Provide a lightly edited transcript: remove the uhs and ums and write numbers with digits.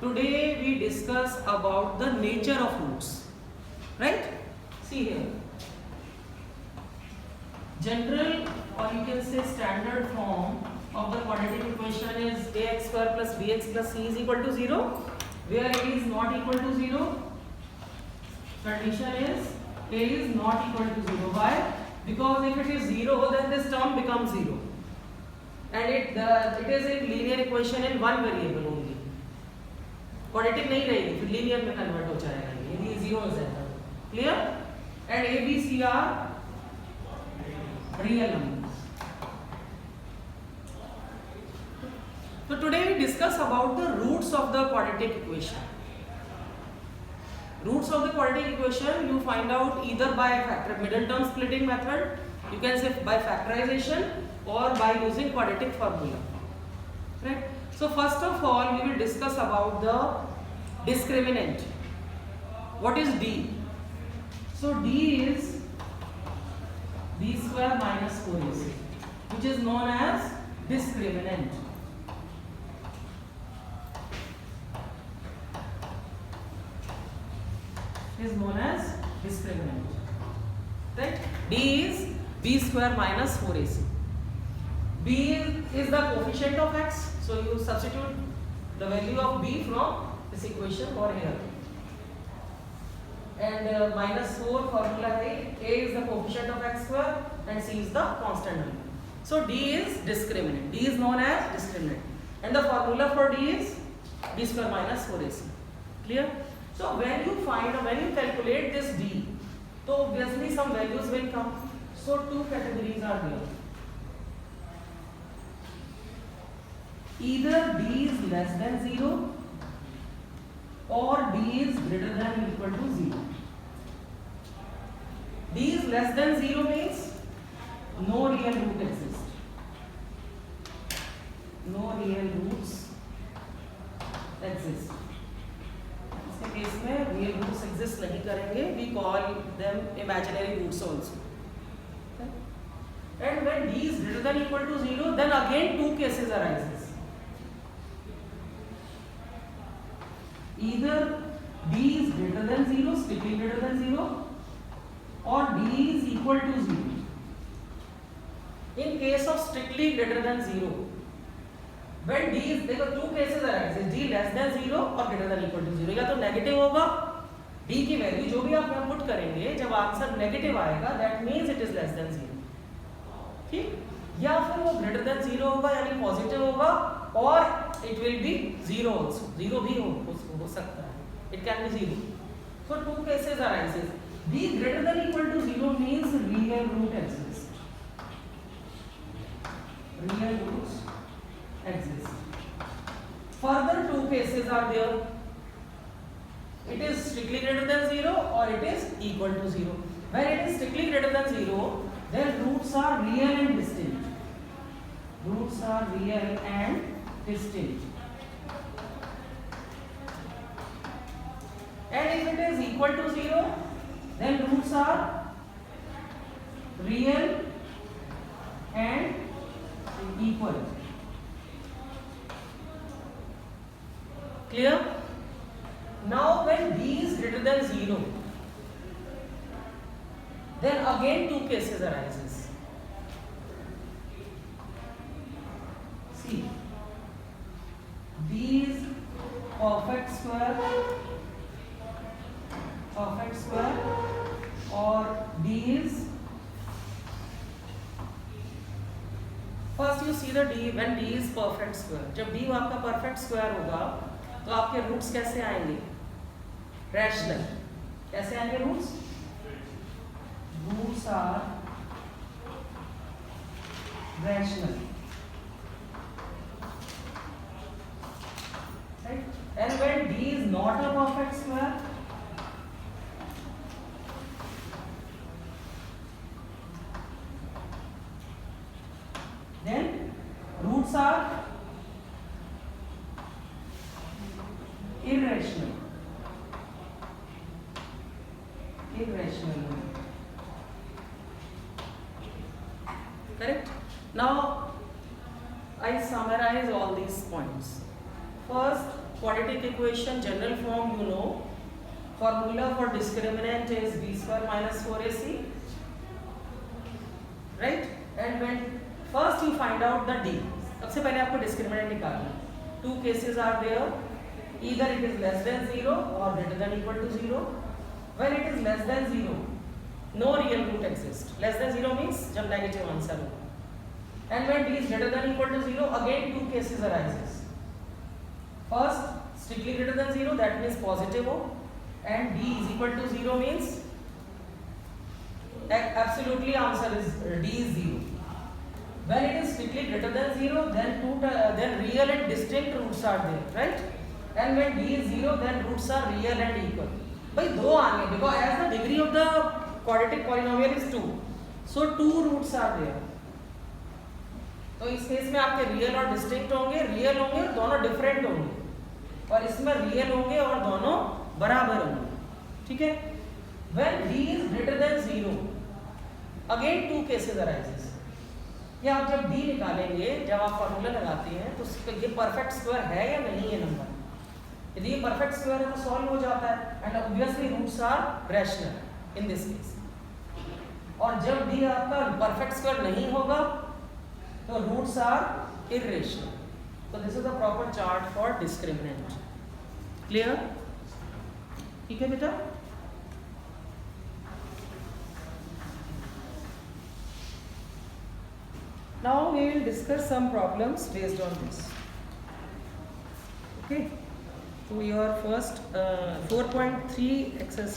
today we discuss about the nature of roots, right? See here, general or you can say standard form of the quadratic equation is ax square plus bx plus c is equal to 0. Where a is not equal to 0, condition is a is not equal to 0. Why? Because if it is 0, then this term becomes 0, and it is a linear equation in one variable only. Quadratic नहीं रहेगी, फिर linear में convert हो जाएगा ये 0 हो जाएगा. Clear? And a, b, c are real numbers. So today we discuss about the roots of the quadratic equation. Roots of the quadratic equation you find out either by middle term splitting method, you can say by factorization, or by using quadratic formula. Right? So first of all we will discuss about the discriminant. What is d? So d is b square minus 4ac, which is known as discriminant. Is known as discriminant. Right? D is b square minus 4ac. B is the coefficient of x, so you substitute the value of b from this equation or here. And minus 4 formula है, a is the coefficient of x square and c is the constant number. So d is discriminant. D is known as discriminant, and the formula for d is b square minus 4ac. Clear? So when you calculate this d, so obviously some values will come. So two categories are there. Either d is less than 0 or d is greater than or equal to 0. D is less than 0 means no real root exists. No real roots exist. इसके case में real roots exist नहीं करेंगे. We call them imaginary roots also. Okay? And when d is greater than or equal to 0, then again two cases arises. Either d is greater than 0, strictly greater than 0, or d is equal to 0. In case of strictly greater than 0, when d is, देखो two cases arises, d less than 0 or greater than or equal to 0. या तो negative होगा, d की value जो भी आप यहाँ put करेंगे, जब आंसर नेगेटिव आएगा, that means it is less than 0. ठीक? या फिर वो greater than 0 होगा, यानी पॉजिटिव होगा, और it will be 0 also. 0 भी हो सकता है. It can be 0. So two cases arises. D greater than or equal to 0 means real root exists. Real roots exist. Further two cases are there. It is strictly greater than 0 or it is equal to 0. When it is strictly greater than 0, then roots are real and distinct. Roots are real and distinct. And if it is equal to 0, then roots are real and equal. Clear? Now when d is greater than 0, then again two cases arises. See, d is perfect square, or d is, first you see the d, when d is perfect square. जब d आपका perfect square होगा, तो आपके roots कैसे आएंगे? Rational. कैसे आएंगे roots? Roots are rational. Right? And when d is not a perfect square, then roots are irrational. Correct? Now I summarize all these points. First, quadratic equation general form you know. Formula for discriminant is b square minus 4ac, right? And when first you find out the d, सबसे पहले आपको discriminant निकालना है. Two cases are there, either it is less than 0 or greater than equal to 0. When it is less than 0, no real root exists. Less than 0 means जब negative answer हो. And when d is greater than equal to 0, again two cases arises. First, strictly greater than 0, that means positive हो. And d is equal to 0 means absolutely answer is d is 0. When it is strictly greater than 0, then real and distinct roots are there, right? And when d is 0, then roots are real and equal. भाई दो आएंगे because as the degree of the quadratic polynomial is 2, so two roots are there. तो इस case में आपके real और distinct होंगे, real होंगे और दोनों डिफरेंट होंगे, और इसमें रियल होंगे और दोनों बराबर होंगे, ठीक है? When d is greater than 0, again two cases arises. या आप जब d निकालेंगे, जब आप फॉर्मूला लगाते हैं तो ये परफेक्ट स्क्वायर है या नहीं है नंबर. यदि ये परफेक्ट स्क्वायर है तो सॉल्व हो जाता है, and obviously roots are rational in this case. और जब d आपका परफेक्ट स्क्वायर नहीं होगा तो roots are irrational. So this is the proper chart for discriminant. Clear? ठीक है बेटा? Now we will discuss some problems based on this. Okay. So your first 4.3 exercise.